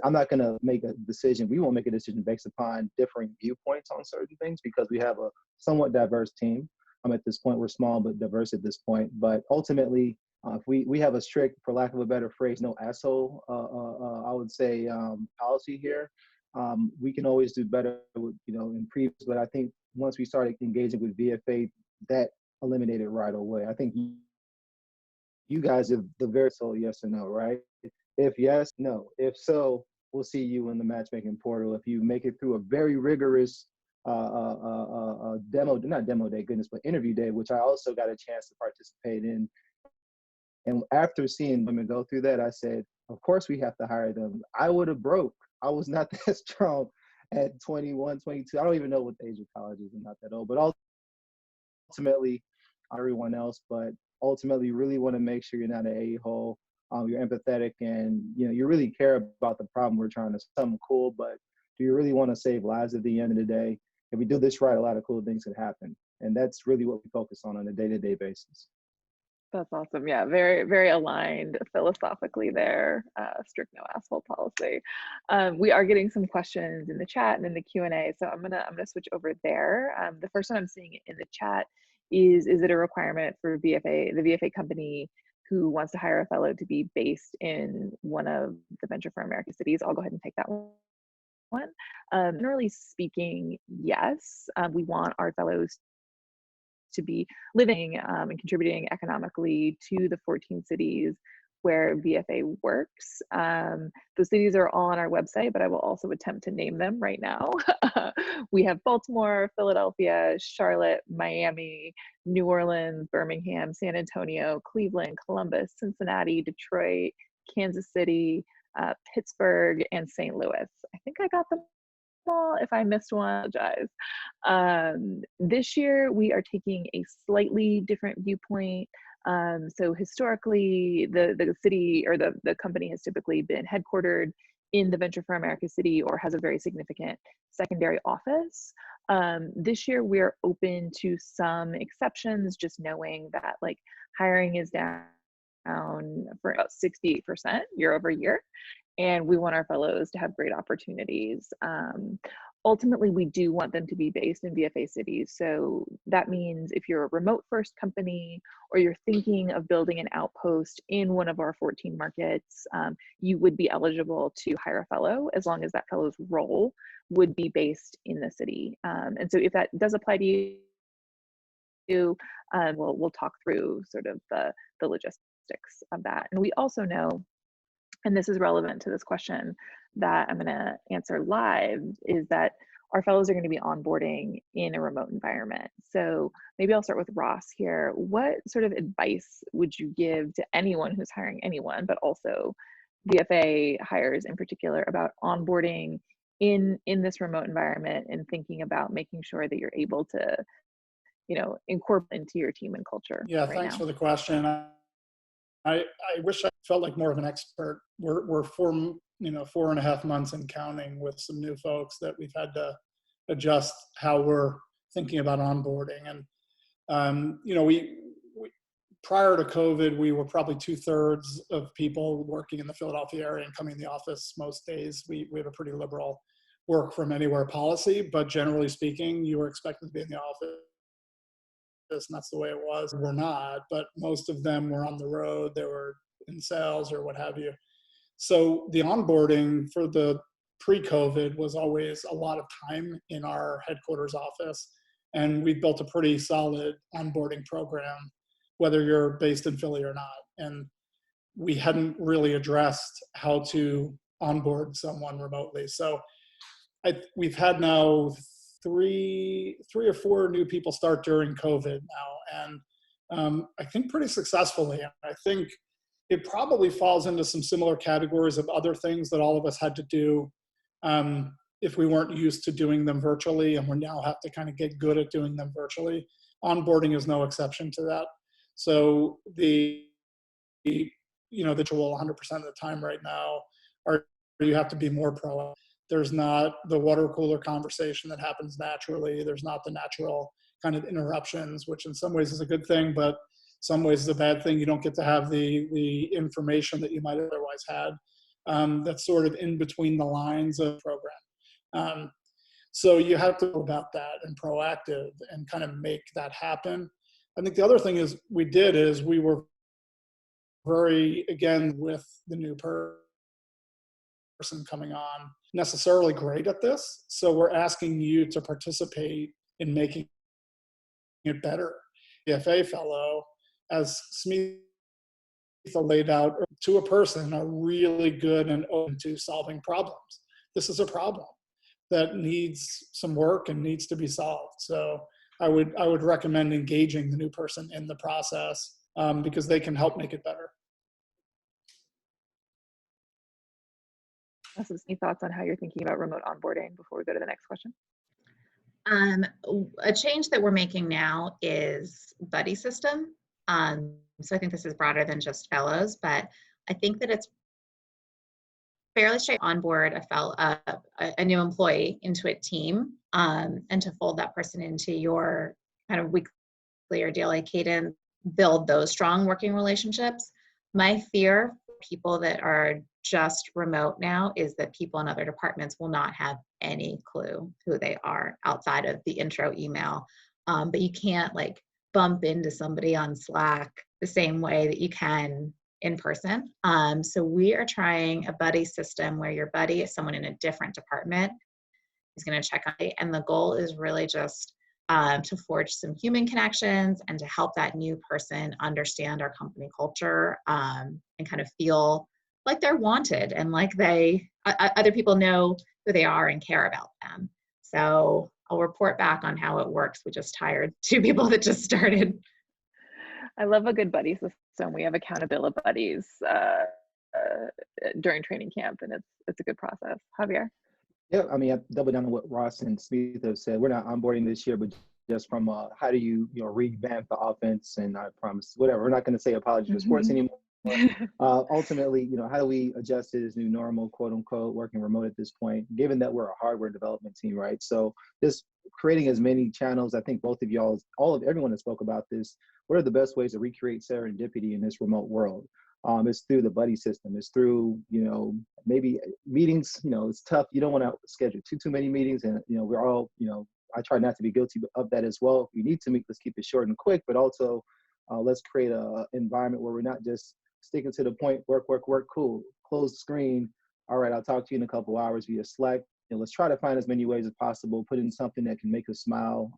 I'm not going to make a decision. We won't make a decision based upon differing viewpoints on certain things, because we have a somewhat diverse team. At this point, we're small but diverse at this point. But ultimately, if we have a strict, for lack of a better phrase, no asshole, I would say, policy here. We can always do better, in previous. But I think once we started engaging with VFA, that eliminated right away. I think you guys are the very soul yes or no, right? If yes, no. If so, we'll see you in the matchmaking portal. If you make it through a very rigorous not demo day, goodness, but interview day, which I also got a chance to participate in. And after seeing women go through that, I said, of course we have to hire them. I would have broke. I was not that strong at 21, 22. I don't even know what the age of college is. I'm not that old, but ultimately everyone else, but ultimately you really want to make sure you're not an a-hole. You're empathetic, and you really care about the problem we're trying to something cool, but do you really want to save lives at the end of the day? If we do this right, a lot of cool things could happen, and that's really what we focus on a day-to-day basis. That's awesome. Yeah, very, very aligned philosophically there. Strict no asshole policy. We are getting some questions in the chat and in the Q&A, so I'm gonna switch over there. The first one I'm seeing in the chat is it a requirement for the VFA company who wants to hire a fellow to be based in one of the Venture for America cities? I'll go ahead and take that one. Generally speaking, yes, we want our fellows to be living and contributing economically to the 14 cities where VFA works. Those cities are all on our website, but I will also attempt to name them right now. We have Baltimore, Philadelphia, Charlotte, Miami, New Orleans, Birmingham, San Antonio, Cleveland, Columbus, Cincinnati, Detroit, Kansas City, Pittsburgh, and St. Louis. I think I got them all. If I missed one, I apologize. This year, we are taking a slightly different viewpoint. So historically, the city or the company has typically been headquartered in the Venture for America city or has a very significant secondary office. This year, we're open to some exceptions, just knowing that like hiring is down for about 68% year over year. And we want our fellows to have great opportunities. Ultimately, we do want them to be based in VFA cities. So that means if you're a remote first company or you're thinking of building an outpost in one of our 14 markets, you would be eligible to hire a fellow as long as that fellow's role would be based in the city. And so if that does apply to you, we'll talk through sort of the logistics of that. And we also know, and this is relevant to this question that I'm going to answer live, is that our fellows are going to be onboarding in a remote environment. So maybe I'll start with Ross here. What sort of advice would you give to anyone who's hiring anyone, but also VFA hires in particular, about onboarding in this remote environment and thinking about making sure that you're able to, incorporate into your team and culture? Yeah, right thanks now? for the question. I wish I felt like more of an expert. We're 4.5 months and counting with some new folks that we've had to adjust how we're thinking about onboarding. And we prior to COVID, we were probably 2/3 of people working in the Philadelphia area and coming in the office most days. We have a pretty liberal work from anywhere policy, but generally speaking, you were expected to be in the office. And that's the way it was. We're not, but most of them were on the road. They were in sales or what have you. So the onboarding for the pre-COVID was always a lot of time in our headquarters office. And we built a pretty solid onboarding program, whether you're based in Philly or not. And we hadn't really addressed how to onboard someone remotely. So we've had now three or four new people start during COVID now, and I think pretty successfully. I think it probably falls into some similar categories of other things that all of us had to do if we weren't used to doing them virtually, and we now have to kind of get good at doing them virtually. Onboarding is no exception to that. So the virtual 100% of the time right now, or you have to be more proactive. There's not the water cooler conversation that happens naturally. There's not the natural kind of interruptions, which in some ways is a good thing, but some ways is a bad thing. You don't get to have the information that you might otherwise had. That's sort of in between the lines of the program. So you have to know about that and proactive and kind of make that happen. I think the other thing we were very, again, with the new person coming on, necessarily great at this. So we're asking you to participate in making it better. VFA fellow, as Smitha laid out, to a person, are really good and open to solving problems. This is a problem that needs some work and needs to be solved. So I would recommend engaging the new person in the process because they can help make it better. Awesome. Any thoughts on how you're thinking about remote onboarding before we go to the next question? A change that we're making now is buddy system. So I think this is broader than just fellows, but I think that it's fairly straight on board a new employee into a team, and to fold that person into your kind of weekly or daily cadence, build those strong working relationships. My fear for people that are just remote now is that people in other departments will not have any clue who they are outside of the intro email. But you can't bump into somebody on Slack the same way that you can in person. So we are trying a buddy system where your buddy is someone in a different department. He's going to check on it. And the goal is really just to forge some human connections and to help that new person understand our company culture and kind of feel like they're wanted and like other people know who they are and care about them. So I'll report back on how it works. We just hired 2 people that just started. I love a good buddy system. We have accountability buddies during training camp, and it's a good process. Javier? Yeah, I mean, I double down on what Ross and Smith have said. We're not onboarding this year, but just from how do you revamp the offense? And I promise, whatever. We're not going to say apology for sports anymore. Ultimately, how do we adjust to this new normal, quote unquote, working remote at this point, given that we're a hardware development team, right? So just creating as many channels. I think both of y'all, everyone that spoke about this, what are the best ways to recreate serendipity in this remote world? It's through the buddy system. It's through, maybe meetings, it's tough. You don't want to schedule too many meetings. And, we're all, I try not to be guilty of that as well. If we need to meet, let's keep it short and quick, but also let's create an environment where we're not just sticking to the point, work, cool, close the screen. All right, I'll talk to you in a couple hours via Slack. Let's try to find as many ways as possible, put in something that can make us smile.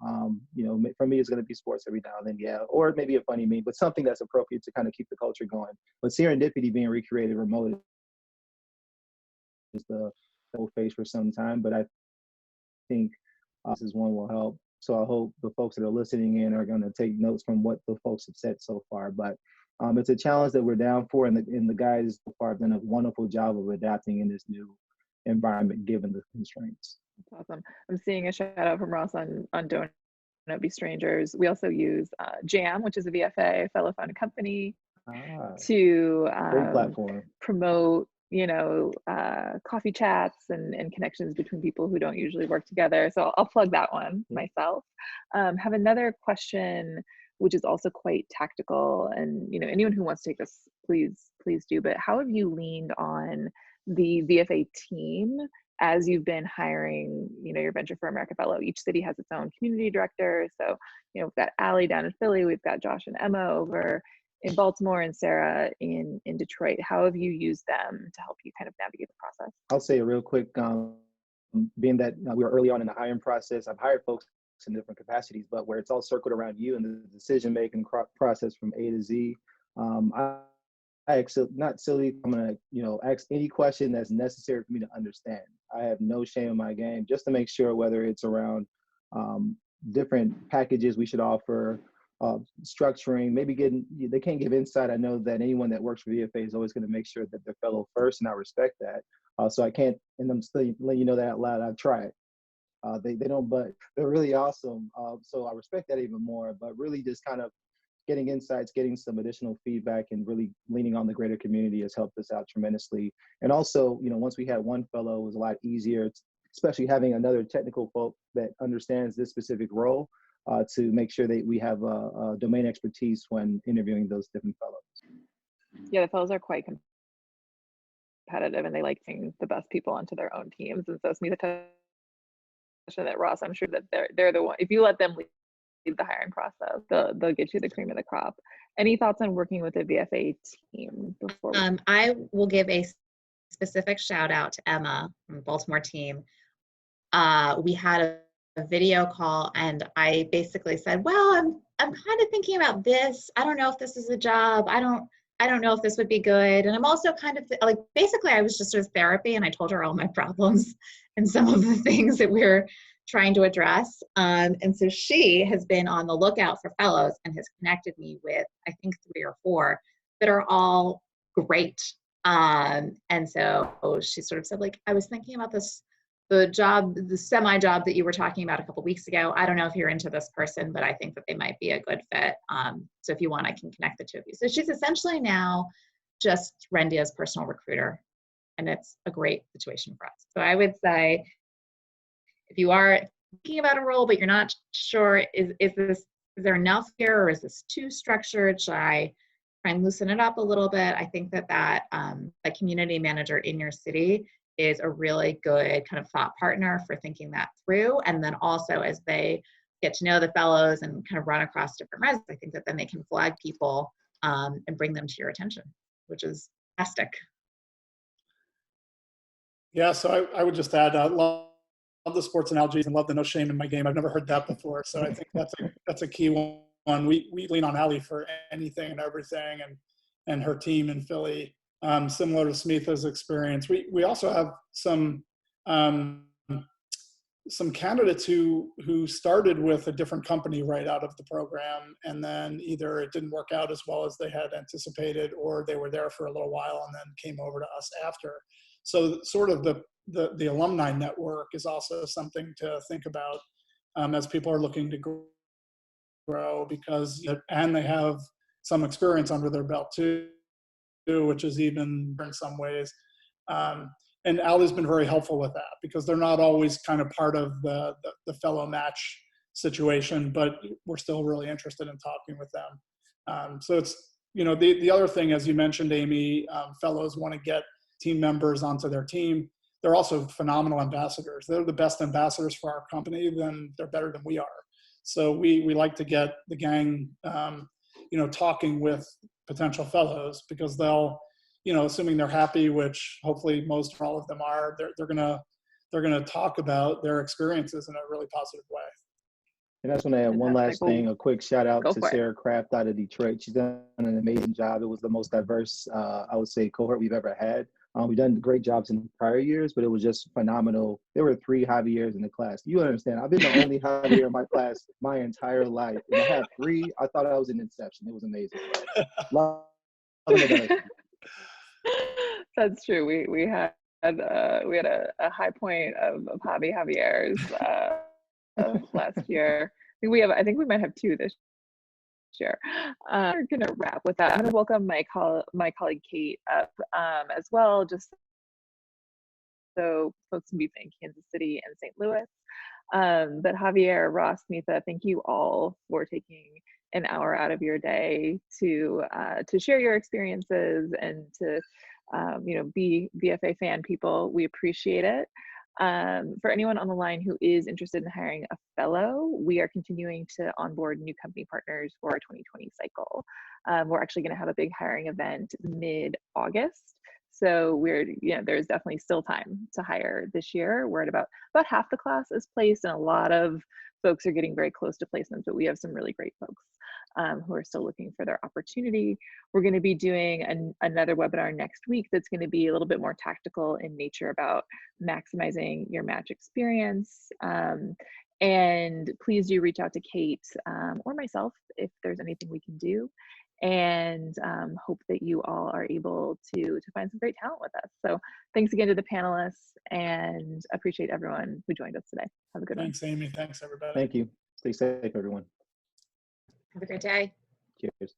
For me, it's going to be sports every now and then, yeah, or maybe a funny meme, but something that's appropriate to kind of keep the culture going. But serendipity being recreated remote is the whole phase for some time, but I think this is one will help. So I hope the folks that are listening in are going to take notes from what the folks have said so far. But it's a challenge that we're down for, and the guys so far have done a wonderful job of adapting in this new environment given the constraints. That's awesome. I'm seeing a shout out from Ross on Don't Be Strangers. We also use Jam, which is a VFA, fellow founded company, to great platform. Promote coffee chats and connections between people who don't usually work together. So I'll plug that one myself. Have another question, which is also quite tactical, and anyone who wants to take this, please do. But how have you leaned on the VFA team as you've been hiring, your Venture for America fellow? Each city has its own community director. So, we've got Allie down in Philly, we've got Josh and Emma over in Baltimore, and Sarah in Detroit. How have you used them to help you kind of navigate the process? I'll say it real quick. Being that we were early on in the hiring process, I've hired folks in different capacities, but where it's all circled around you and the decision-making process from A to Z. I not silly. I'm gonna, ask any question that's necessary for me to understand. I have no shame in my game, just to make sure whether it's around different packages we should offer, structuring, maybe they can't give insight. I know that anyone that works for VFA is always going to make sure that they're fellow first, and I respect that. So I can't, and I'm still letting you know that out loud. I've tried. They don't, but they're really awesome. So I respect that even more. But really, just kind of getting insights, getting some additional feedback, and really leaning on the greater community has helped us out tremendously. And also, once we had one fellow, it was a lot easier, especially having another technical folk that understands this specific role to make sure that we have domain expertise when interviewing those different fellows. Yeah, the fellows are quite competitive, and they like seeing the best people onto their own teams. And so Smita touched on that, Ross, I'm sure that they're the one. If you let them lead the hiring process, they'll get you the cream of the crop. Any thoughts on working with a VFA team before? I will give a specific shout out to Emma from the Baltimore team. We had a video call, and I basically said, well, I'm kind of thinking about this. I don't know if this is a job. I don't know if this would be good. And I'm also kind of like, basically I was just with therapy, and I told her all my problems and some of the things that we're trying to address. And so she has been on the lookout for fellows and has connected me with, I think, 3 or 4 that are all great. And so she sort of said, like, I was thinking about the semi-job that you were talking about a couple weeks ago. I don't know if you're into this person, but I think that they might be a good fit. So if you want, I can connect the 2 of you. So she's essentially now just Rendia's personal recruiter, and it's a great situation for us. So I would say, if you are thinking about a role, but you're not sure, is there enough here, or is this too structured? Should I try and loosen it up a little bit? I think that a community manager in your city is a really good kind of thought partner for thinking that through. And then also, as they get to know the fellows and kind of run across different resumes, I think that then they can flag people and bring them to your attention, which is fantastic. Yeah, so I would just add, love the sports analogies and love the no shame in my game. I've never heard that before, so I think that's a key one. We lean on Allie for anything and everything, and her team in Philly. Similar to Smitha's experience, we also have some candidates who started with a different company right out of the program, and then either it didn't work out as well as they had anticipated, or they were there for a little while and then came over to us after. So sort of the alumni network is also something to think about as people are looking to grow, because, and they have some experience under their belt too, which is even in some ways. And Allie's been very helpful with that, because they're not always kind of part of the fellow match situation, but we're still really interested in talking with them. So it's, the other thing, as you mentioned, Amy, fellows want to get team members onto their team. They're also phenomenal ambassadors. They're the best ambassadors for our company, then they're better than we are. So we like to get the gang, talking with potential fellows, because they'll, assuming they're happy, which hopefully most or all of them are, they're gonna talk about their experiences in a really positive way. And that's when I add one last thing, a quick shout out to Sarah Kraft out of Detroit. She's done an amazing job. It was the most diverse, I would say, cohort we've ever had. We've done great jobs in prior years, but it was just phenomenal. There were 3 Javiers in the class. You understand, I've been the only Javier in my class my entire life. And I had 3, I thought I was in Inception. It was amazing. Love it. That's true. We had a high point of Javier's last year. I think we might have 2 this year. We're gonna wrap with that. I'm gonna welcome my colleague Kate up as well, just so folks can be in Kansas City and St. Louis. But Javier, Ross, Smitha, thank you all for taking an hour out of your day to share your experiences and to be VFA fan people. We appreciate it. For anyone on the line who is interested in hiring a fellow, we are continuing to onboard new company partners for our 2020 cycle. We're actually going to have a big hiring event mid-August. So there's definitely still time to hire this year. We're at about half the class is placed, and a lot of folks are getting very close to placements, but we have some really great folks who are still looking for their opportunity. We're going to be doing another webinar next week that's going to be a little bit more tactical in nature about maximizing your match experience. And please do reach out to Kate or myself if there's anything we can do. And hope that you all are able to find some great talent with us. So thanks again to the panelists, and appreciate everyone who joined us today. Have a good one. Thanks, Amy. Thanks, everybody. Thank you. Stay safe, everyone. Have a great day. Cheers.